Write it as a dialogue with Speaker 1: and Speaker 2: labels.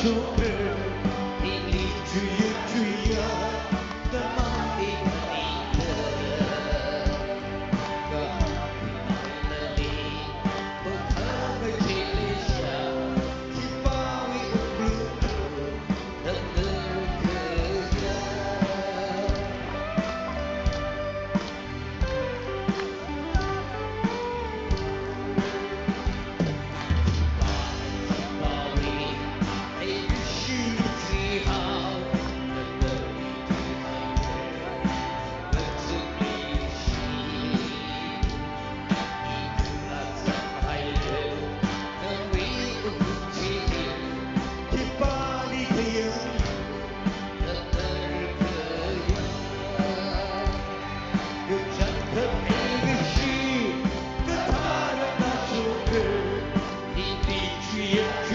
Speaker 1: 首歌，你离去也去呀，的梦里的你的，可爱了你，不可会去理想，去保卫不的那个家。保卫，爱是你最好的能力最爱人，我自己心，一个伤害人，能为我不弃的，去把你的眼的那个呀，有真的一个是，跟他的那首歌，你离去也去。